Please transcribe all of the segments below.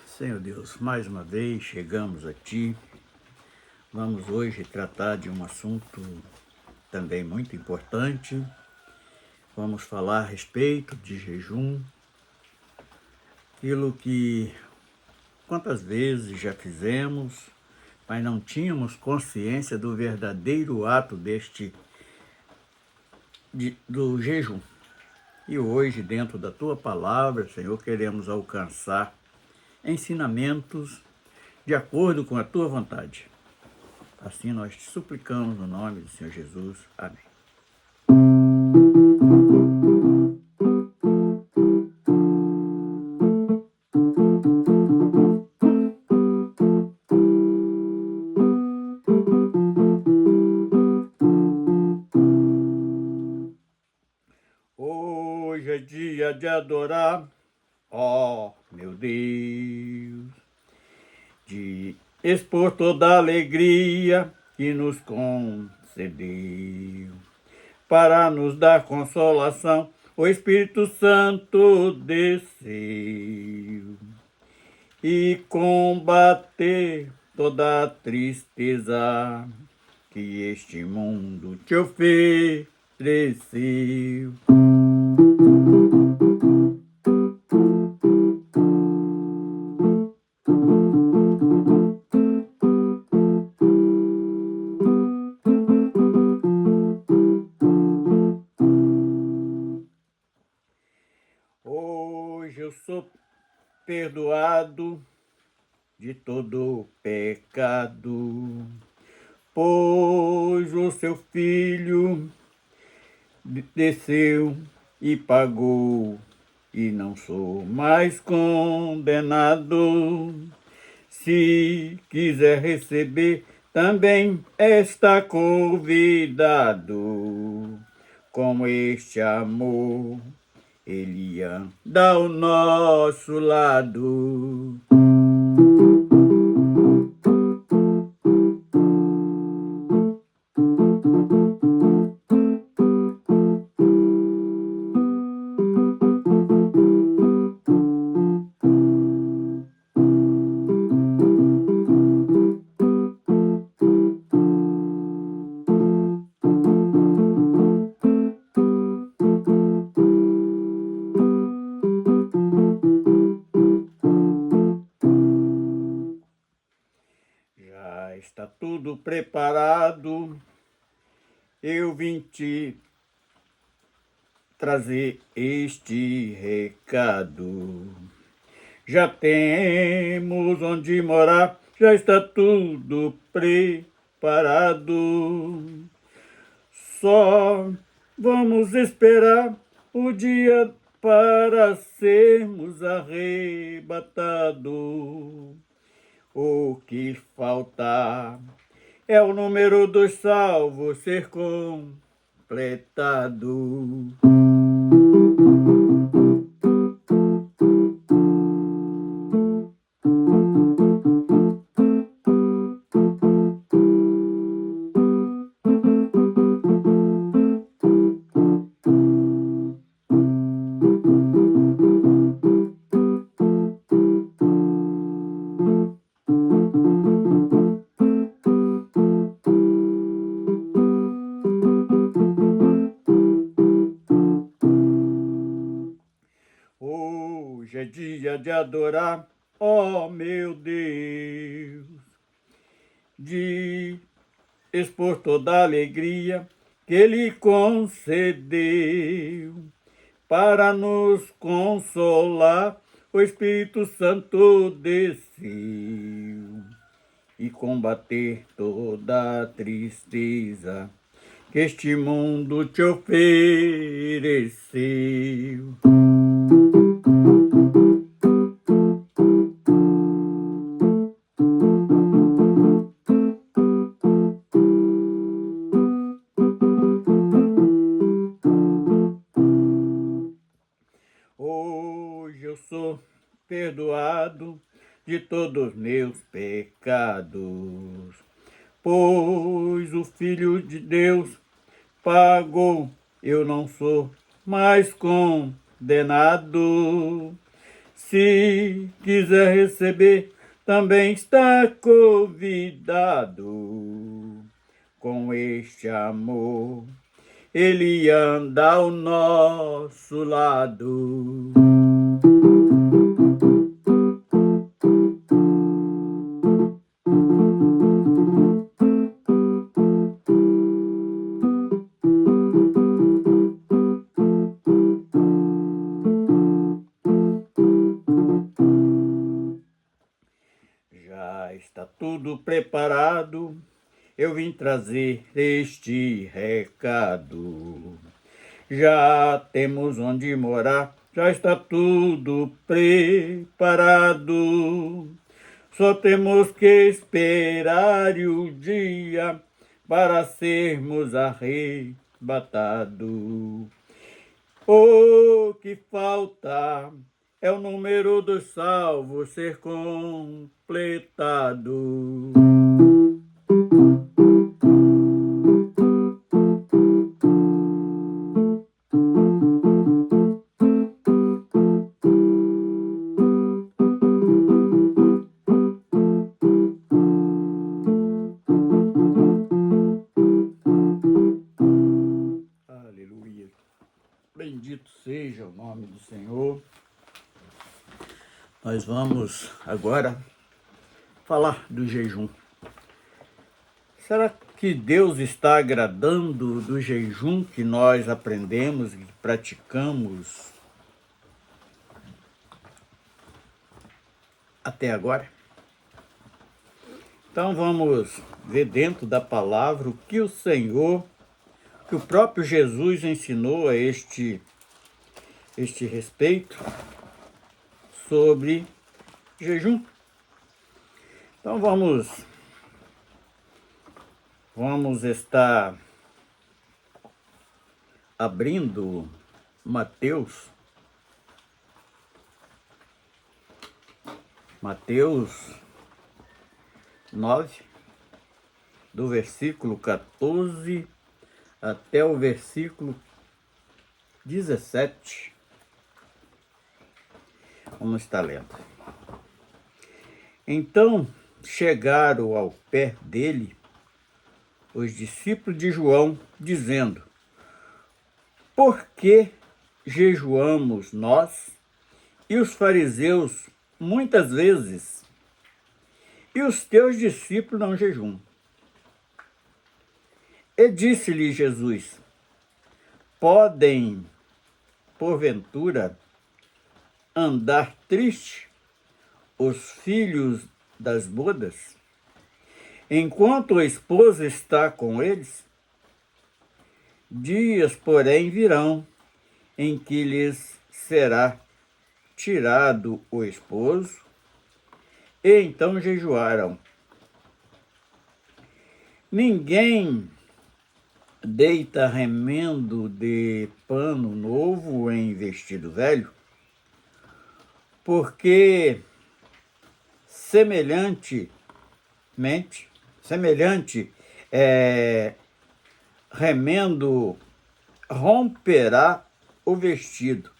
Senhor Deus, mais uma vez chegamos a Ti. Vamos hoje tratar de um assunto também muito importante. Vamos falar a respeito de jejum. Aquilo que quantas vezes já fizemos, mas não tínhamos consciência do verdadeiro ato do jejum. E hoje, dentro da Tua palavra, Senhor, queremos alcançar ensinamentos de acordo com a Tua vontade. Assim nós te suplicamos no nome do Senhor Jesus. Amém. Hoje é dia de adorar, ó meu Deus, de expor toda a alegria que nos concedeu. Para nos dar consolação, o Espírito Santo desceu e combater toda a tristeza que este mundo te ofereceu. Hoje eu sou perdoado de todo pecado, pois o seu Filho desceu e pagou, e não sou mais condenado. Se quiser receber, também está convidado. Com este amor, Ele anda ao nosso lado. Já está tudo preparado, eu vim te trazer este recado. Já temos onde morar, já está tudo preparado. Só vamos esperar o dia para sermos arrebatados. O que falta é o número dos salvos ser completado. Hoje é dia de adorar, ó meu Deus, de expor toda a alegria que Ele concedeu. Para nos consolar, o Espírito Santo desceu e combater toda a tristeza que este mundo te ofereceu. Hoje eu sou perdoado de todos meus pecados, pois o Filho de Deus pagou, eu não sou mais condenado. Se quiser receber, também está convidado. Com este amor, ele anda ao nosso lado. Já está tudo preparado, eu vim trazer este recado. Já temos onde morar, já está tudo preparado. Só temos que esperar o dia para sermos arrebatados. O que falta é o número dos salvos ser completado. Aleluia. Bendito seja o nome do Senhor. Nós vamos agora falar do jejum. Será que Deus está agradando do jejum que nós aprendemos e praticamos até agora? Então vamos ver dentro da palavra o que o Senhor, que o próprio Jesus ensinou a este respeito sobre jejum. Então vamos estar abrindo Mateus 9, do versículo 14 até o versículo 17. Vamos estar lendo. Então chegaram ao pé dele os discípulos de João, dizendo: por que jejuamos nós e os fariseus muitas vezes, e os teus discípulos não jejuam? E disse-lhe Jesus: podem, porventura, andar triste os filhos das bodas, enquanto a esposa está com eles? Dias, porém, virão em que lhes será tirado o esposo, e então jejuarão. Ninguém deita remendo de pano novo em vestido velho, porque semelhante remendo romperá o vestido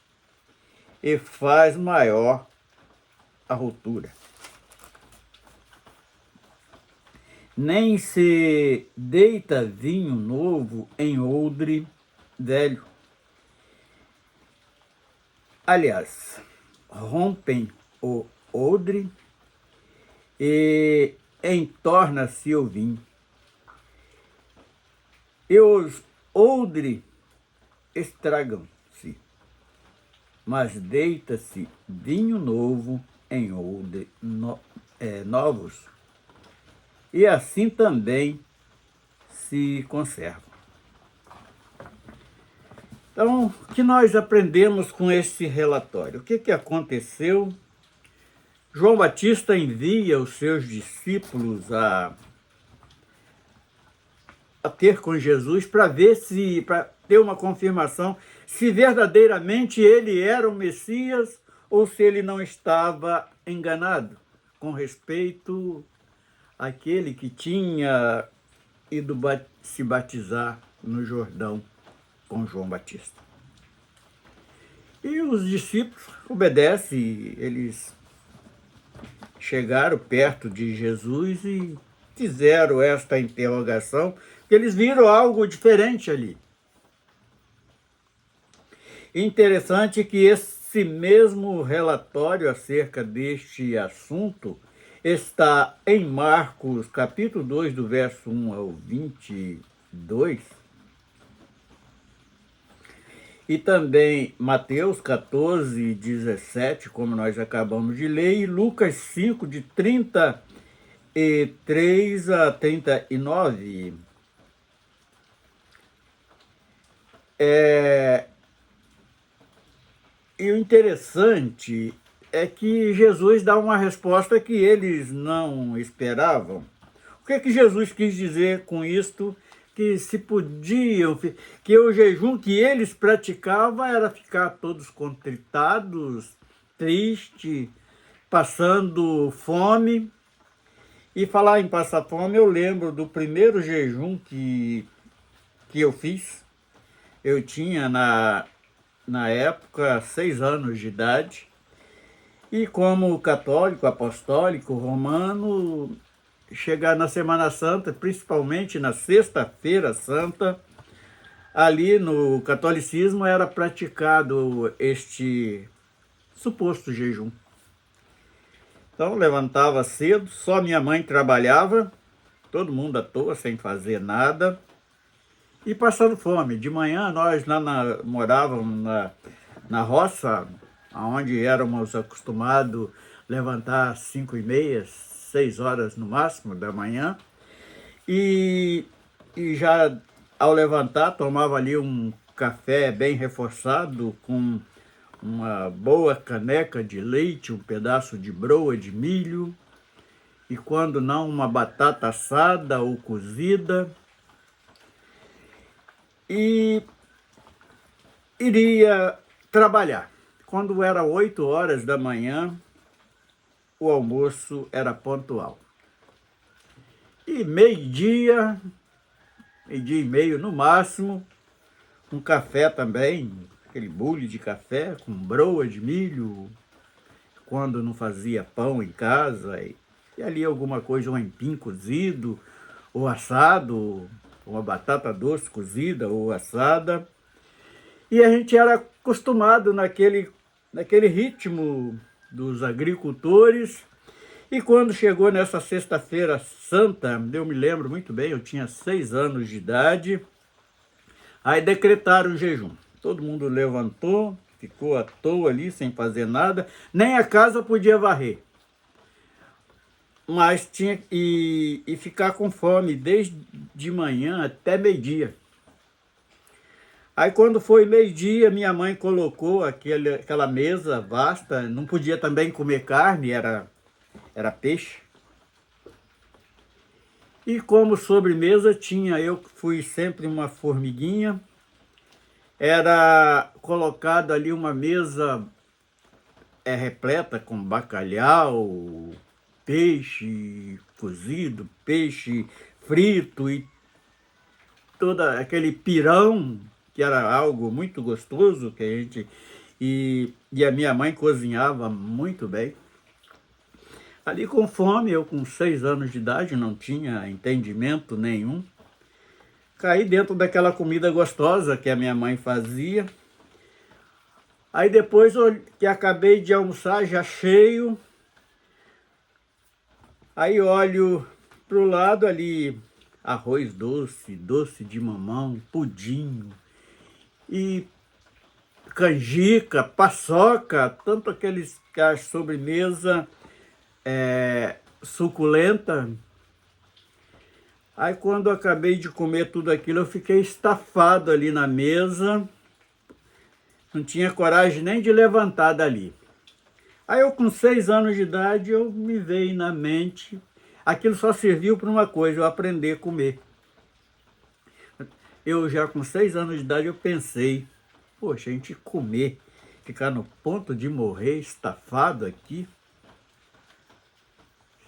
e faz maior a rotura. Nem se deita vinho novo em odre velho. Aliás, rompem o odre e entorna-se o vinho. E os odre estragam-se, mas deita-se vinho novo em odre novos, e assim também se conservam. Então, o que nós aprendemos com esse relatório? O que aconteceu? João Batista envia os seus discípulos a ter com Jesus para ter uma confirmação se verdadeiramente ele era o Messias ou se ele não estava enganado com respeito àquele que tinha ido se batizar no Jordão com João Batista. E os discípulos obedecem, eles chegaram perto de Jesus e fizeram esta interrogação, porque eles viram algo diferente ali. Interessante que esse mesmo relatório acerca deste assunto está em Marcos, capítulo 2, do verso 1 ao 22, e também Mateus 14, 17, como nós acabamos de ler, e Lucas 5, de 33 a 39. E o interessante é que Jesus dá uma resposta que eles não esperavam. O que Jesus quis dizer com isto? Que se podiam, que o jejum que eles praticavam era ficar todos contritados, tristes, passando fome. E falar em passar fome, eu lembro do primeiro jejum que eu fiz. Eu tinha na época 6 anos de idade. E como católico, apostólico, romano, chegar na Semana Santa, principalmente na Sexta-feira Santa, ali no catolicismo era praticado este suposto jejum. Então levantava cedo, só minha mãe trabalhava, todo mundo à toa, sem fazer nada, e passando fome. De manhã nós morávamos na roça, onde éramos acostumados levantar às 5h30, 6 horas no máximo da manhã, e já ao levantar tomava ali um café bem reforçado com uma boa caneca de leite, um pedaço de broa de milho, e quando não, uma batata assada ou cozida, e iria trabalhar. Quando era 8 horas da manhã, o almoço era pontual. E meio-dia e meio no máximo, um café também, aquele bule de café com broa de milho, quando não fazia pão em casa, e ali alguma coisa, um aipim cozido ou assado, uma batata doce cozida ou assada. E a gente era acostumado naquele ritmo dos agricultores. E quando chegou nessa Sexta-feira Santa, eu me lembro muito bem, eu tinha 6 anos de idade, aí decretaram o jejum. Todo mundo levantou, ficou à toa ali, sem fazer nada, nem a casa podia varrer. Mas tinha e ficar com fome desde de manhã até meio-dia. Aí quando foi meio-dia, minha mãe colocou aquela mesa vasta, não podia também comer carne, era peixe. E como sobremesa tinha, eu fui sempre uma formiguinha, era colocado ali uma mesa repleta com bacalhau, peixe cozido, peixe frito e todo aquele pirão, que era algo muito gostoso, que a gente... E a minha mãe cozinhava muito bem. Ali com fome, eu com 6 anos de idade, não tinha entendimento nenhum. Caí dentro daquela comida gostosa que a minha mãe fazia. Aí depois que acabei de almoçar, já cheio, aí olho para o lado ali, arroz doce, doce de mamão, pudim, e canjica, paçoca, tanto aquela sobremesa suculenta. Aí quando eu acabei de comer tudo aquilo, eu fiquei estafado ali na mesa, não tinha coragem nem de levantar dali. Aí eu com 6 anos de idade, eu me veio na mente, aquilo só serviu para uma coisa, eu aprender a comer. Eu já com 6 anos de idade, eu pensei, poxa, a gente comer, ficar no ponto de morrer estafado aqui,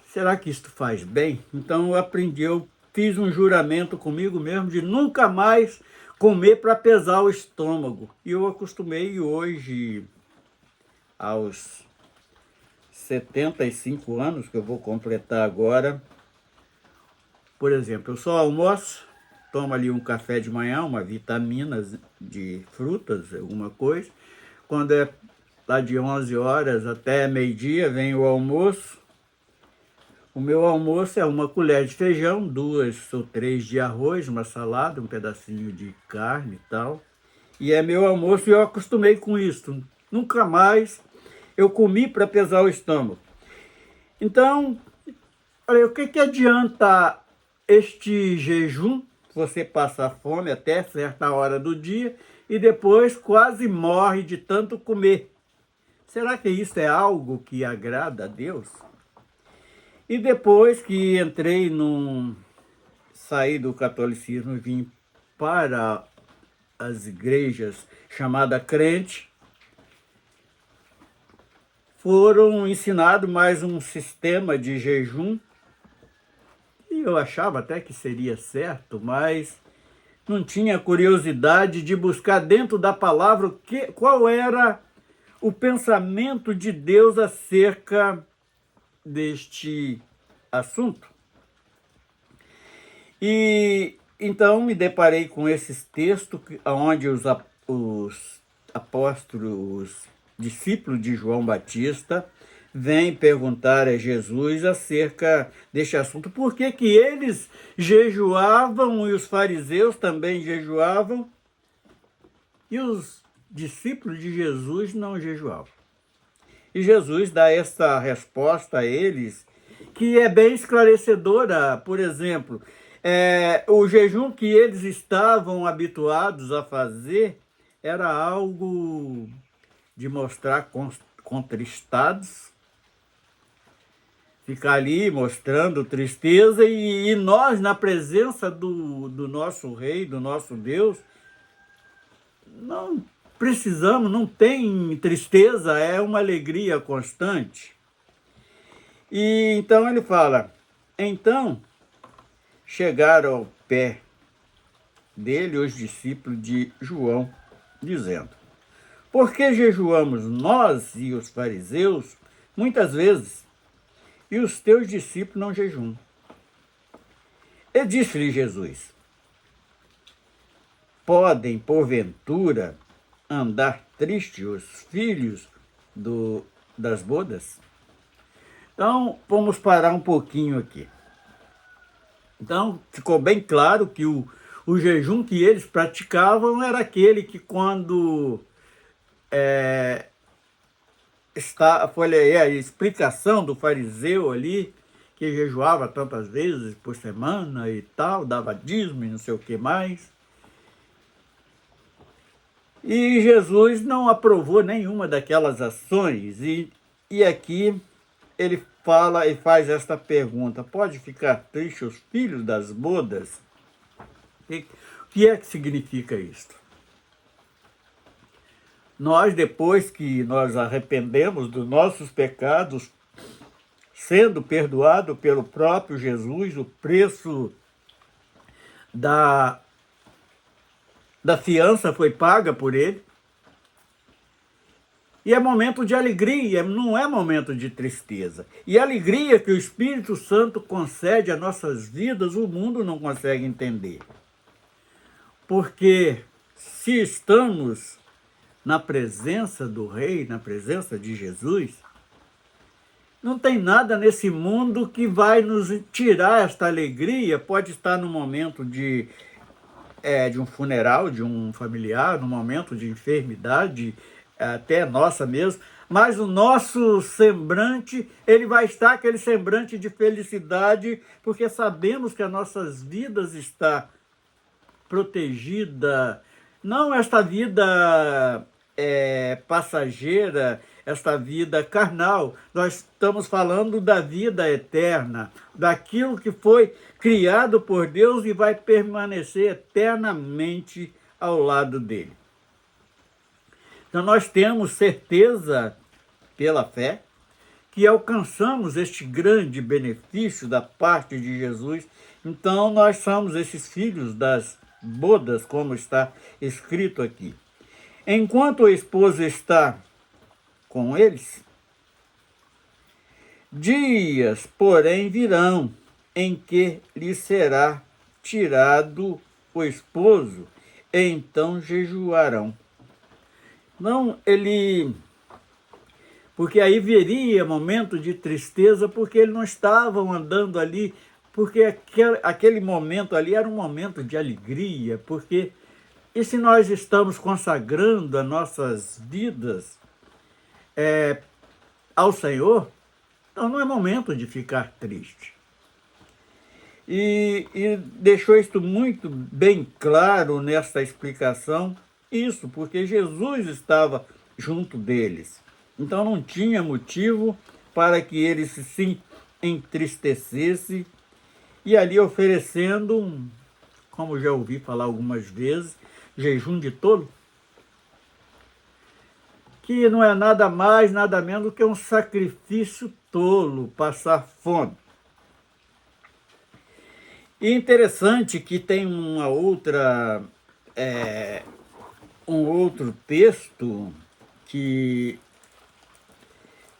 será que isto faz bem? Então eu aprendi, eu fiz um juramento comigo mesmo de nunca mais comer para pesar o estômago. E eu acostumei hoje, aos 75 anos, que eu vou completar agora. Por exemplo, eu só almoço, tomo ali um café de manhã, uma vitamina de frutas, alguma coisa. Quando é lá de 11 horas até meio-dia, vem o almoço. O meu almoço é uma colher de feijão, 2 ou 3 de arroz, uma salada, um pedacinho de carne e tal. E é meu almoço e eu acostumei com isso. Nunca mais eu comi para pesar o estômago. Então, olha, o que adianta este jejum? Você passa fome até certa hora do dia e depois quase morre de tanto comer. Será que isso é algo que agrada a Deus? E depois que saí do catolicismo e vim para as igrejas chamadas crente, foram ensinado mais um sistema de jejum, e eu achava até que seria certo, mas não tinha curiosidade de buscar dentro da palavra qual era o pensamento de Deus acerca deste assunto. E então me deparei com esses textos onde os apóstolos, os discípulos de João Batista, vêm perguntar a Jesus acerca deste assunto. Por que que eles jejuavam e os fariseus também jejuavam e os discípulos de Jesus não jejuavam? E Jesus dá essa resposta a eles, que é bem esclarecedora. Por exemplo, o jejum que eles estavam habituados a fazer era algo de mostrar contristados, ficar ali mostrando tristeza, e nós, na presença do nosso Rei, do nosso Deus, não precisamos, não tem tristeza, é uma alegria constante. E então ele fala, então chegaram ao pé dele os discípulos de João, dizendo, por que jejuamos nós e os fariseus muitas vezes, e os teus discípulos não jejuam? E disse-lhe Jesus, podem, porventura, andar tristes os filhos das bodas? Então, vamos parar um pouquinho aqui. Então, ficou bem claro que o jejum que eles praticavam era aquele que quando foi a explicação do fariseu ali, que jejuava tantas vezes por semana e tal, dava dízimo e não sei o que mais. E Jesus não aprovou nenhuma daquelas ações. E aqui ele fala e faz esta pergunta, pode ficar triste os filhos das bodas? O que é que significa isto? Nós, depois que nós arrependemos dos nossos pecados, sendo perdoado pelo próprio Jesus, o preço da fiança foi paga por ele, e é momento de alegria, não é momento de tristeza. E a alegria que o Espírito Santo concede a nossas vidas, o mundo não consegue entender. Porque se estamos na presença do Rei, na presença de Jesus, não tem nada nesse mundo que vai nos tirar esta alegria. Pode estar no momento de um funeral de um familiar, no momento de enfermidade, até nossa mesmo, mas o nosso semblante, ele vai estar aquele semblante de felicidade, porque sabemos que as nossas vidas está protegida, não esta vida passageira, esta vida carnal. Nós estamos falando da vida eterna, daquilo que foi criado por Deus e vai permanecer eternamente ao lado dele. Então nós temos certeza, pela fé, que alcançamos este grande benefício da parte de Jesus. Então nós somos esses filhos das bodas, como está escrito aqui. Enquanto o esposo está com eles, dias, porém, virão em que lhe será tirado o esposo, e então jejuarão. Não, porque aí viria momento de tristeza, porque eles não estavam andando ali, porque aquele momento ali era um momento de alegria, porque e se nós estamos consagrando as nossas vidas ao Senhor, então não é momento de ficar triste. E deixou isto muito bem claro nesta explicação, isso, porque Jesus estava junto deles. Então não tinha motivo para que eles se entristecessem, e ali oferecendo, como já ouvi falar algumas vezes, jejum de tolo, que não é nada mais, nada menos do que um sacrifício tolo, passar fome. E interessante que tem uma outra, um outro texto que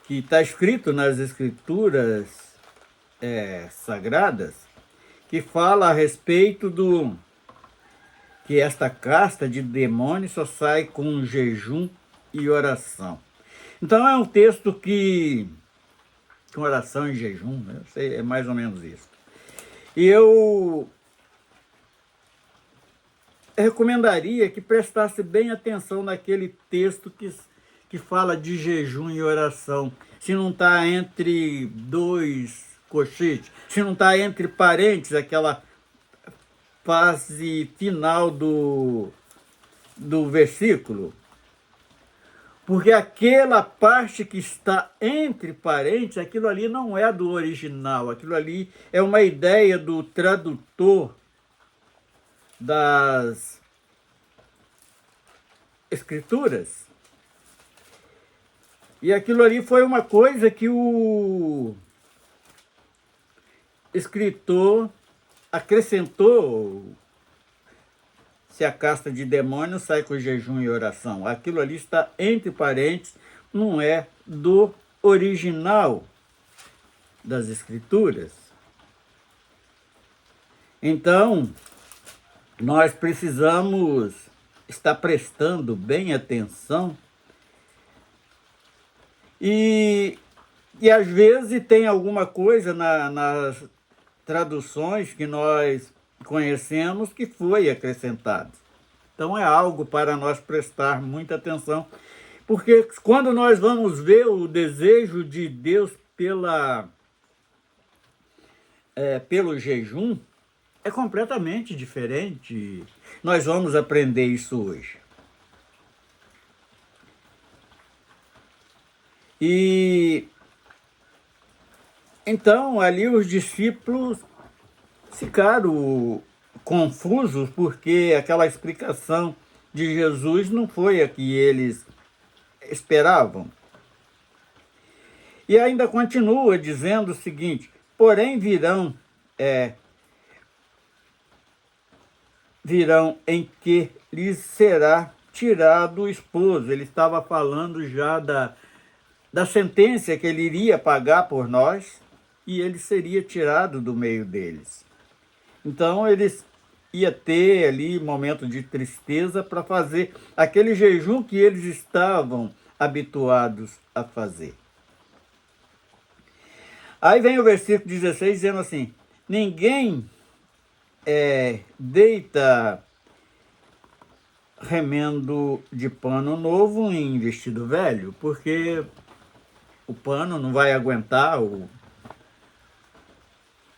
está escrito nas Escrituras sagradas, que fala a respeito que esta casta de demônios só sai com jejum e oração. Então é um texto com oração e jejum, né? É mais ou menos isso. E eu recomendaria que prestasse bem atenção naquele texto que fala de jejum e oração. Se não está entre dois colchetes, se não está entre parênteses, aquela fase final do versículo. Porque aquela parte que está entre parênteses, aquilo ali não é do original, aquilo ali é uma ideia do tradutor das Escrituras. E aquilo ali foi uma coisa que o escritor acrescentou. Se a casta de demônios sai com jejum e oração. Aquilo ali está entre parênteses, não é do original das Escrituras. Então, nós precisamos estar prestando bem atenção e às vezes tem alguma coisa nas traduções que nós conhecemos que foi acrescentado. Então é algo para nós prestar muita atenção, porque quando nós vamos ver o desejo de Deus pelo jejum, é completamente diferente. Nós vamos aprender isso hoje. E então ali os discípulos ficaram confusos, porque aquela explicação de Jesus não foi a que eles esperavam. E ainda continua dizendo o seguinte: porém virão em que lhes será tirado o esposo. Ele estava falando já da sentença que ele iria pagar por nós, e ele seria tirado do meio deles. Então eles iam ter ali momento de tristeza para fazer aquele jejum que eles estavam habituados a fazer. Aí vem o versículo 16 dizendo assim: ninguém deita remendo de pano novo em vestido velho, porque o pano não vai aguentar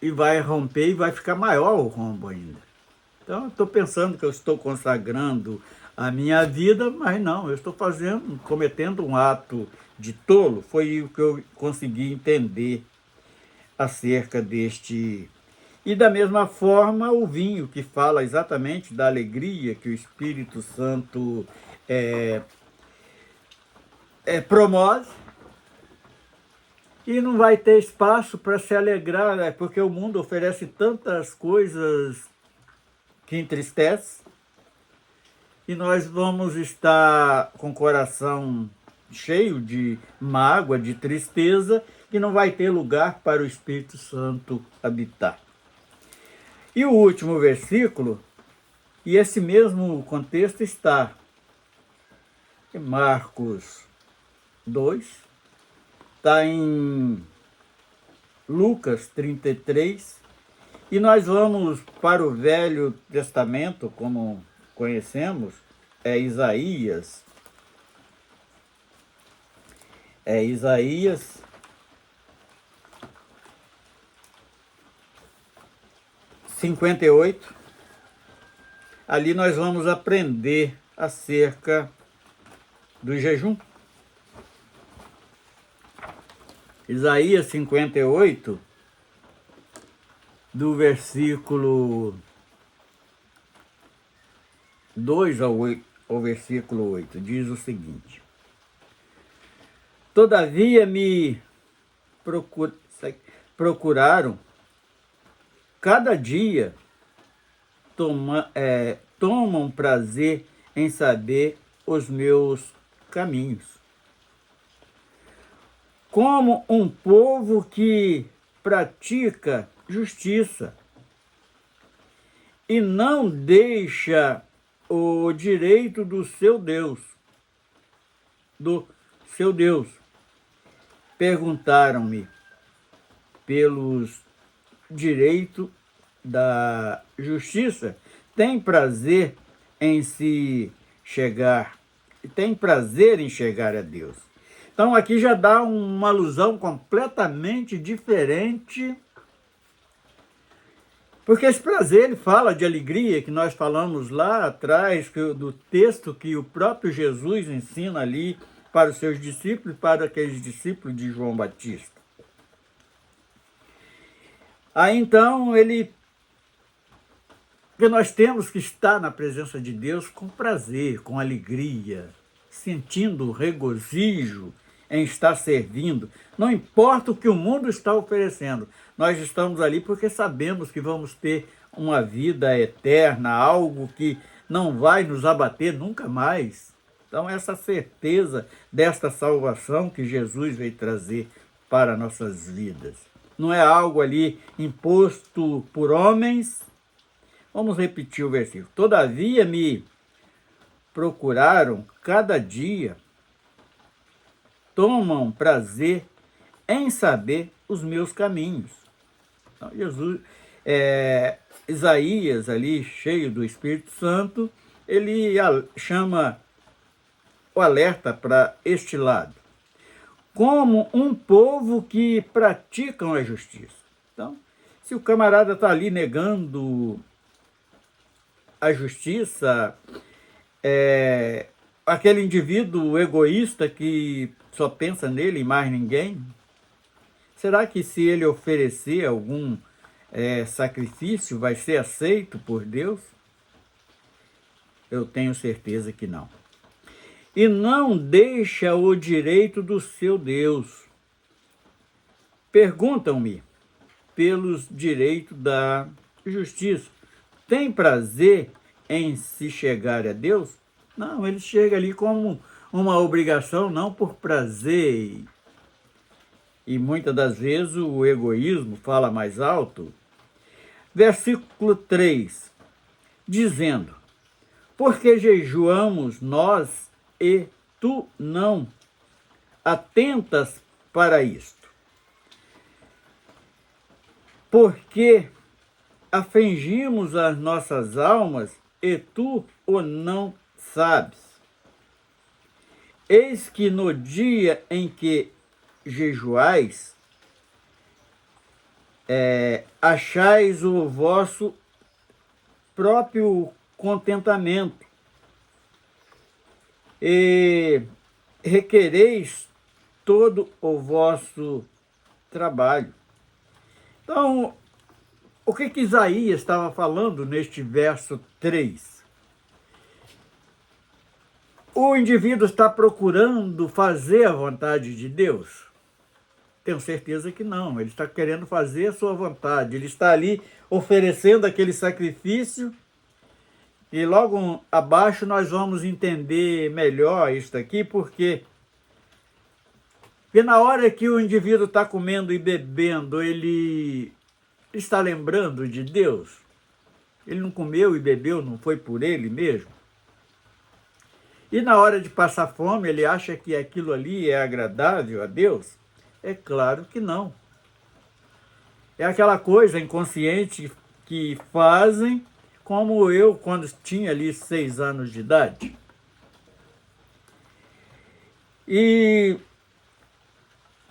e vai romper e vai ficar maior o rombo ainda. Então eu estou pensando que eu estou consagrando a minha vida, mas não, eu estou cometendo um ato de tolo. Foi o que eu consegui entender acerca deste. E da mesma forma o vinho, que fala exatamente da alegria que o Espírito Santo promove, e não vai ter espaço para se alegrar, porque o mundo oferece tantas coisas que entristece, e nós vamos estar com o coração cheio de mágoa, de tristeza, que não vai ter lugar para o Espírito Santo habitar. E o último versículo, e esse mesmo contexto está em Marcos 2, está em Lucas 33, e nós vamos para o Velho Testamento, como conhecemos, é Isaías. É Isaías 58. Ali nós vamos aprender acerca do jejum. Isaías 58, do versículo 2 ao versículo 8, diz o seguinte: Todavia me procuraram cada dia, tomam prazer em saber os meus caminhos. Como um povo que pratica justiça e não deixa o direito do seu Deus. Perguntaram-me pelos direitos da justiça, tem prazer em chegar a Deus. Então aqui já dá uma alusão completamente diferente, porque esse prazer ele fala de alegria, que nós falamos lá atrás, do texto que o próprio Jesus ensina ali para os seus discípulos, para aqueles discípulos de João Batista. Aí então porque nós temos que estar na presença de Deus com prazer, com alegria, sentindo regozijo em estar servindo. Não importa o que o mundo está oferecendo, nós estamos ali porque sabemos que vamos ter uma vida eterna, algo que não vai nos abater nunca mais. Então essa certeza desta salvação que Jesus veio trazer para nossas vidas. Não é algo ali imposto por homens. Vamos repetir o versículo. Todavia me procuraram cada dia, tomam prazer em saber os meus caminhos. Então, Isaías ali, cheio do Espírito Santo, ele chama o alerta para este lado. Como um povo que praticam a justiça. Então, se o camarada está ali negando a justiça, aquele indivíduo egoísta que só pensa nele e mais ninguém, será que se ele oferecer algum sacrifício vai ser aceito por Deus? Eu tenho certeza que não. E não deixa o direito do seu Deus. Perguntam-me pelos direitos da justiça. Tem prazer em se chegar a Deus? Não, ele chega ali como uma obrigação, não por prazer. E muitas das vezes o egoísmo fala mais alto. Versículo 3, dizendo: porque jejuamos nós e tu não atentas para isto? Porque afligimos as nossas almas e tu o não sabes. Eis que no dia em que jejuais, achais o vosso próprio contentamento e requereis todo o vosso trabalho. Então, o que Isaías estava falando neste verso 3? O indivíduo está procurando fazer a vontade de Deus? Tenho certeza que não. Ele está querendo fazer a sua vontade. Ele está ali oferecendo aquele sacrifício E logo abaixo nós vamos entender melhor isso aqui, porque na hora que o indivíduo está comendo e bebendo, ele está lembrando de Deus. Ele não comeu e bebeu, não foi por ele mesmo. E na hora de passar fome, ele acha que aquilo ali é agradável a Deus? É claro que não. É aquela coisa inconsciente que fazem, como eu, quando tinha ali 6 anos de idade. E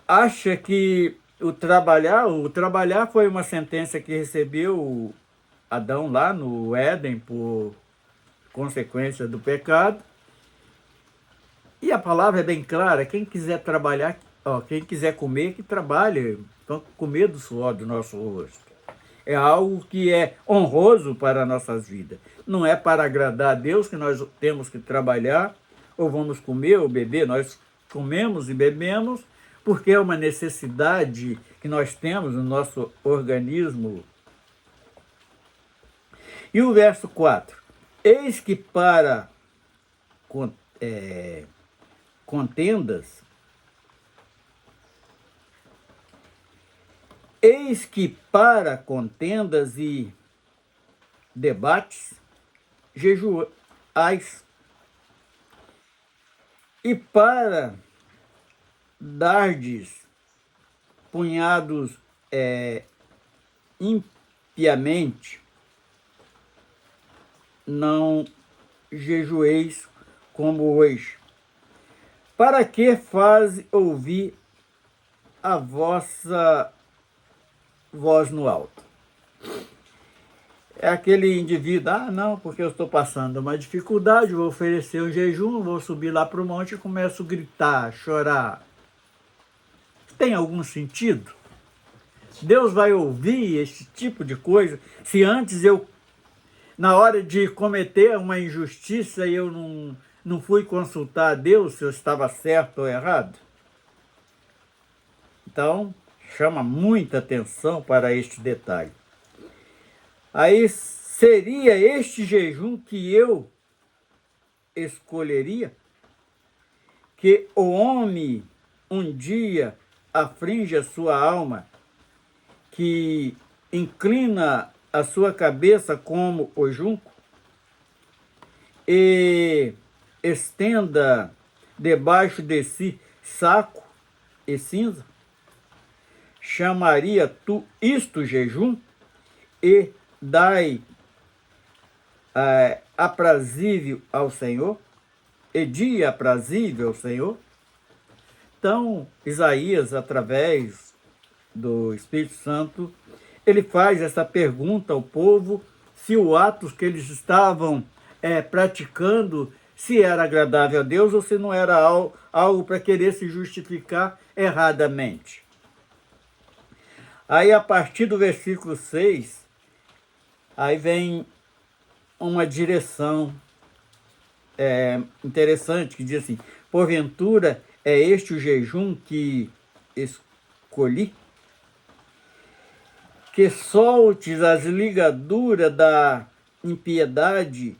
acha que o trabalhar foi uma sentença que recebeu Adão lá no Éden por consequência do pecado. E a palavra é bem clara, quem quiser trabalhar, quem quiser comer, que trabalhe, então comer do suor do nosso rosto. É algo que é honroso para as nossas vidas. Não é para agradar a Deus que nós temos que trabalhar, ou vamos comer ou beber, nós comemos e bebemos, porque é uma necessidade que nós temos no nosso organismo. E o verso 4. Eis que para contendas, eis que para contendas e debates, jejuais, e para dardes punhados impiamente, não jejueis como hoje. Para que faz ouvir a vossa voz no alto? É aquele indivíduo, não, porque eu estou passando uma dificuldade, vou oferecer um jejum, vou subir lá para o monte e começo a gritar, chorar. Tem algum sentido? Deus vai ouvir esse tipo de coisa se antes na hora de cometer uma injustiça, eu não fui consultar a Deus se eu estava certo ou errado? Então, chama muita atenção para este detalhe. Aí seria este jejum que eu escolheria? Que o homem um dia aflige a sua alma, que inclina a sua cabeça como o junco, e estenda debaixo de si saco e cinza? Chamaria tu isto jejum? E dai aprazível ao Senhor? E dia aprazível ao Senhor? Então, Isaías, através do Espírito Santo, ele faz essa pergunta ao povo, se o ato que eles estavam praticando, se era agradável a Deus ou se não era algo para querer se justificar erradamente. Aí, a partir do versículo 6, aí vem uma direção interessante, que diz assim: porventura é este o jejum que escolhi? Que soltes as ligaduras da impiedade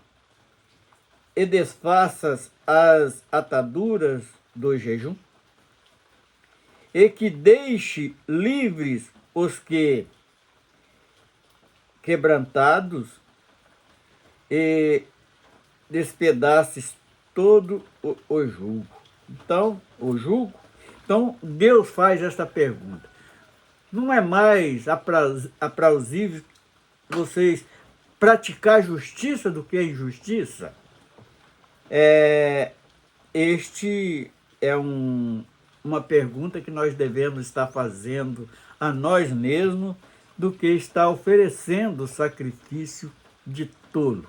e desfaças as ataduras do jejum? E que deixe livres os que quebrantados e despedaces todo o jugo. Então, Então, Deus faz esta pergunta. Não é mais aprausível vocês praticar justiça do que a injustiça? Este é uma pergunta que nós devemos estar fazendo a nós mesmos, do que estar oferecendo o sacrifício de tolo.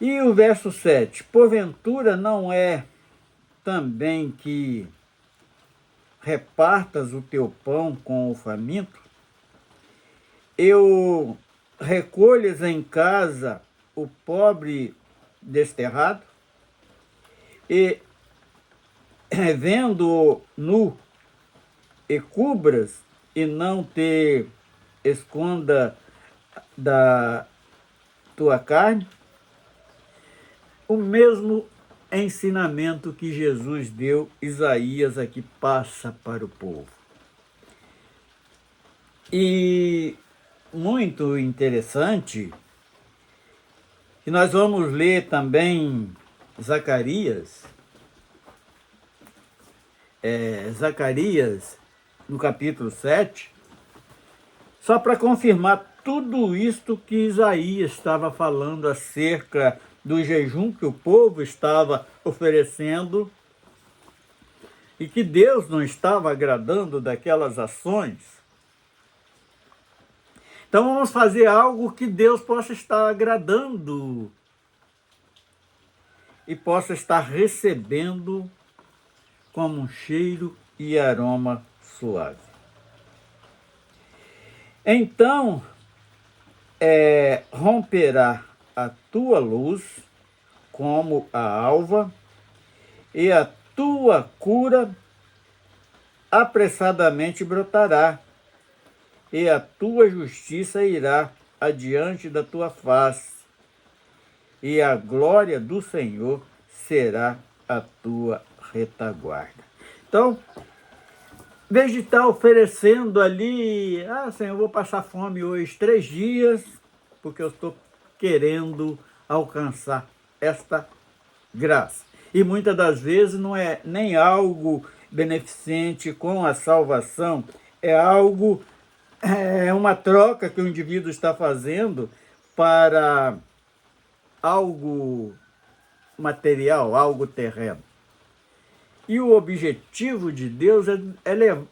E o verso 7, porventura não é também que repartas o teu pão com o faminto? Eu recolhas em casa o pobre desterrado? E vendo-o nu, e cubras, e não te esconda tua carne, o mesmo ensinamento que Jesus deu, Isaías aqui passa para o povo. E muito interessante que nós vamos ler também Zacarias, no capítulo 7, só para confirmar tudo isto que Isaías estava falando acerca do jejum que o povo estava oferecendo e que Deus não estava agradando daquelas ações. Então vamos fazer algo que Deus possa estar agradando e possa estar recebendo como um cheiro e aroma suave. Então, romperá a tua luz como a alva, e a tua cura apressadamente brotará, e a tua justiça irá adiante da tua face, e a glória do Senhor será a tua retaguarda. Então, em vez de estar oferecendo ali, Senhor, eu vou passar fome hoje 3 dias, porque eu estou querendo alcançar esta graça. E muitas das vezes não é nem algo beneficente com a salvação, é uma troca que o indivíduo está fazendo para algo material, algo terreno. E o objetivo de Deus é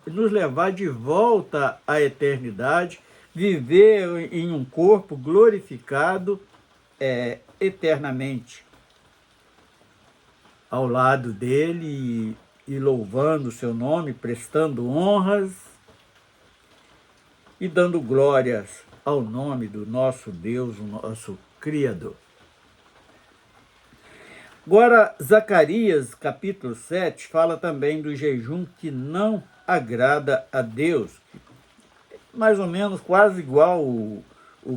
nos levar de volta à eternidade, viver em um corpo glorificado eternamente, ao lado dele e louvando o seu nome, prestando honras e dando glórias ao nome do nosso Deus, o nosso Criador. Agora, Zacarias, capítulo 7, fala também do jejum que não agrada a Deus. Mais ou menos quase igual o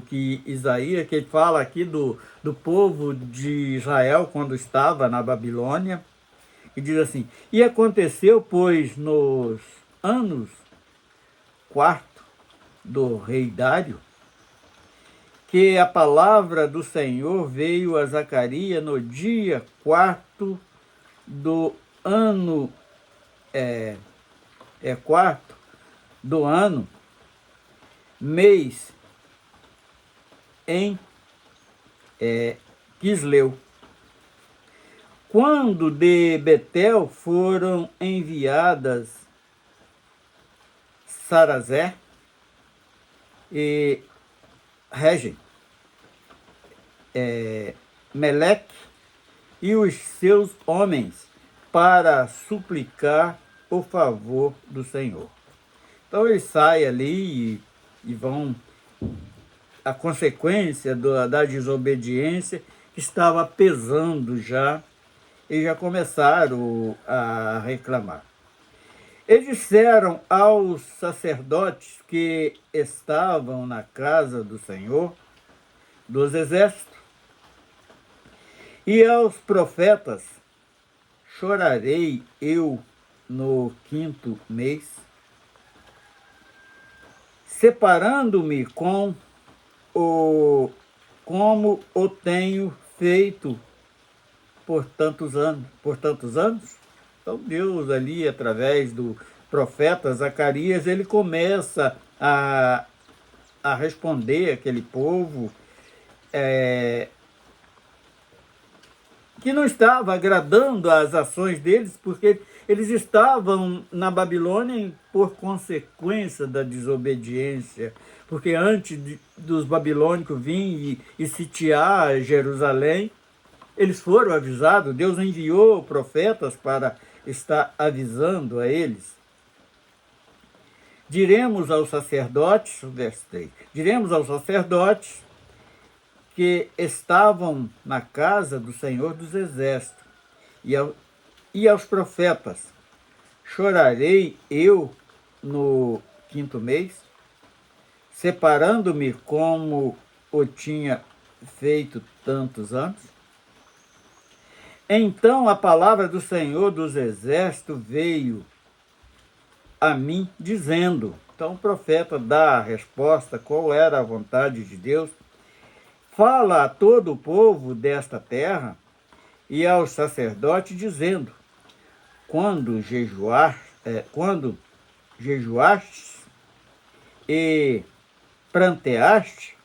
que Isaías, que ele fala aqui do povo de Israel quando estava na Babilônia. E diz assim: e aconteceu, pois, nos anos 4 do rei Dário, que a palavra do Senhor veio a Zacarias no dia 4 do ano, quarto do ano, mês, em Quisleu. Quando de Betel foram enviadas Sarazé e Regem, Meleque e os seus homens para suplicar o favor do Senhor. Então eles saem ali e vão, a consequência da desobediência que estava pesando já, e já começaram a reclamar. Eles disseram aos sacerdotes que estavam na casa do Senhor dos exércitos e aos profetas: chorarei eu no 5º mês, separando-me como o tenho feito por tantos anos. Então Deus ali, através do profeta Zacarias, ele começa a responder aquele povo que não estava agradando às ações deles, porque eles estavam na Babilônia por consequência da desobediência, porque antes dos babilônicos virem e sitiar Jerusalém, eles foram avisados, Deus enviou profetas para estar avisando a eles. Diremos aos sacerdotes, verso 3, diremos aos sacerdotes que estavam na casa do Senhor dos Exércitos e aos profetas: chorarei eu no 5º mês, separando-me como o tinha feito tantos anos? Então a palavra do Senhor dos Exércitos veio a mim dizendo. Então o profeta dá a resposta, qual era a vontade de Deus. Fala a todo o povo desta terra e aos sacerdotes, dizendo, quando jejuaste e pranteaste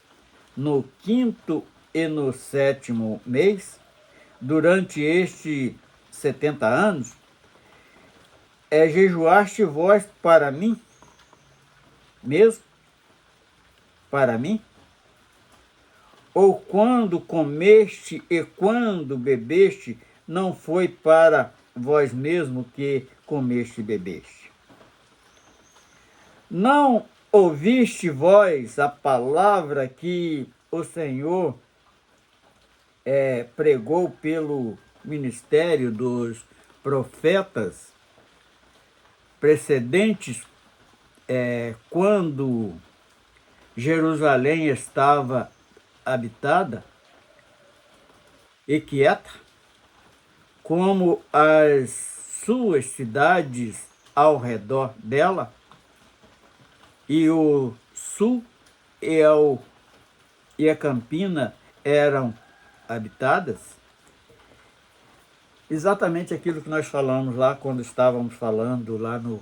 no 5º e no 7º mês, durante estes 70 anos, jejuaste vós para mim mesmo? Para mim? Ou quando comeste e quando bebeste, não foi para vós mesmo que comeste e bebeste? Não ouviste vós a palavra que o Senhor pregou pelo ministério dos profetas precedentes, quando Jerusalém estava habitada e quieta, como as suas cidades ao redor dela, e o sul e a campina eram habitadas? Exatamente aquilo que nós falamos lá quando estávamos falando lá no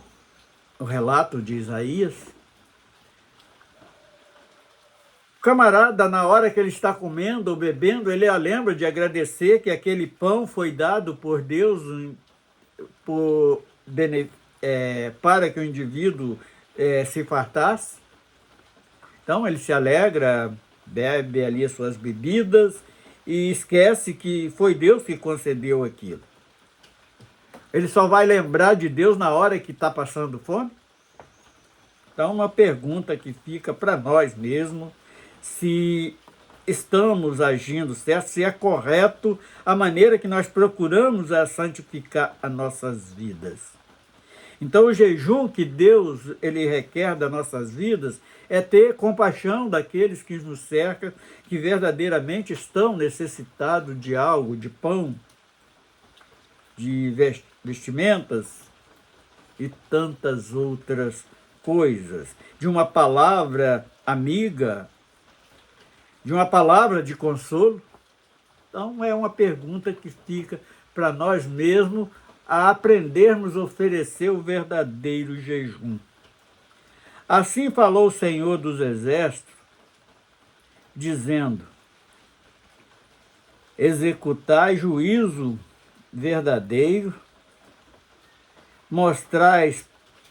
relato de Isaías. O camarada, na hora que ele está comendo ou bebendo, ele lembra de agradecer que aquele pão foi dado por Deus para que o indivíduo se fartasse. Então ele se alegra, bebe ali as suas bebidas e esquece que foi Deus que concedeu aquilo. Ele só vai lembrar de Deus na hora que está passando fome? Então, uma pergunta que fica para nós mesmos, se estamos agindo certo, se é correto a maneira que nós procuramos santificar as nossas vidas. Então, o jejum que Deus ele requer das nossas vidas é ter compaixão daqueles que nos cercam, que verdadeiramente estão necessitados de algo, de pão, de vestimentas e tantas outras coisas, de uma palavra amiga, de uma palavra de consolo. Então, é uma pergunta que fica para nós mesmos a aprendermos a oferecer o verdadeiro jejum. Assim falou o Senhor dos Exércitos, dizendo, executai juízo verdadeiro, mostrais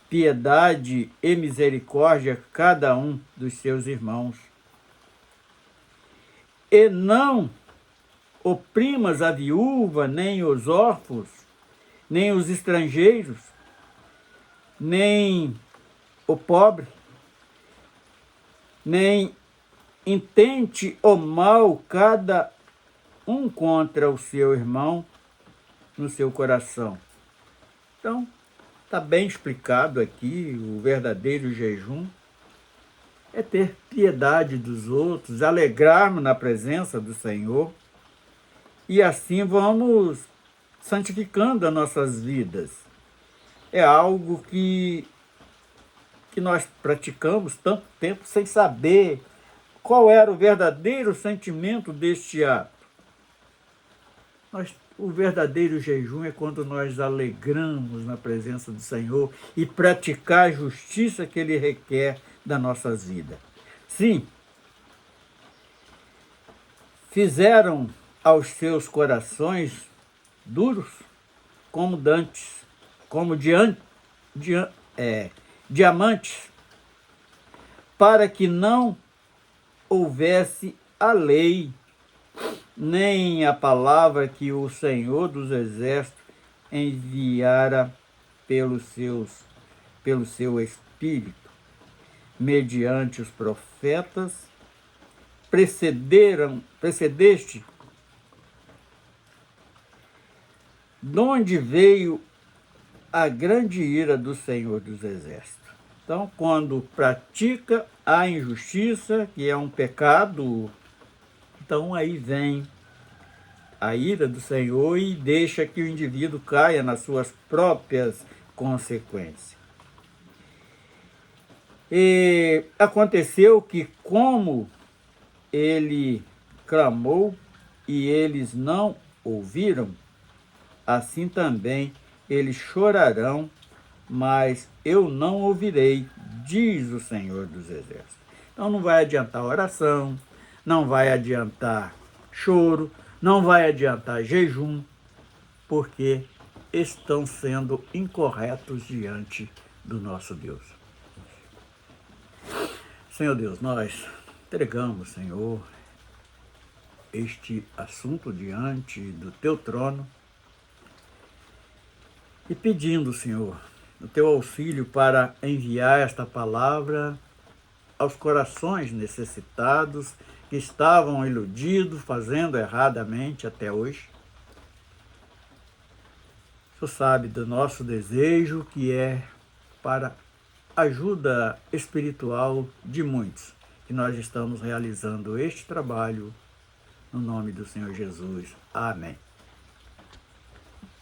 piedade e misericórdia a cada um dos seus irmãos. E não oprimas a viúva, nem os órfãos, nem os estrangeiros, nem o pobre, nem intente o mal cada um contra o seu irmão no seu coração. Então, está bem explicado aqui, o verdadeiro jejum é ter piedade dos outros, alegrarmos na presença do Senhor, e assim vamos santificando as nossas vidas. É algo que nós praticamos tanto tempo sem saber qual era o verdadeiro sentimento deste ato. O verdadeiro jejum é quando nós alegramos na presença do Senhor e praticar a justiça que Ele requer das nossas vidas. Sim, fizeram aos seus corações duros como dantes, como diamantes, para que não houvesse a lei, nem a palavra que o Senhor dos Exércitos enviara pelo seu Espírito, mediante os profetas, precedeste, de onde veio a grande ira do Senhor dos Exércitos. Então, quando pratica a injustiça, que é um pecado Então aí vem a ira do Senhor e deixa que o indivíduo caia nas suas próprias consequências. E aconteceu que, como ele clamou e eles não ouviram, assim também eles chorarão, mas eu não ouvirei, diz o Senhor dos Exércitos. Então não vai adiantar oração, não vai adiantar choro, não vai adiantar jejum, porque estão sendo incorretos diante do nosso Deus. Senhor Deus, nós entregamos, Senhor, este assunto diante do Teu trono e pedindo, Senhor, o Teu auxílio para enviar esta palavra aos corações necessitados que estavam iludidos, fazendo erradamente até hoje. O Senhor sabe do nosso desejo, que é para ajuda espiritual de muitos, que nós estamos realizando este trabalho no nome do Senhor Jesus. Amém.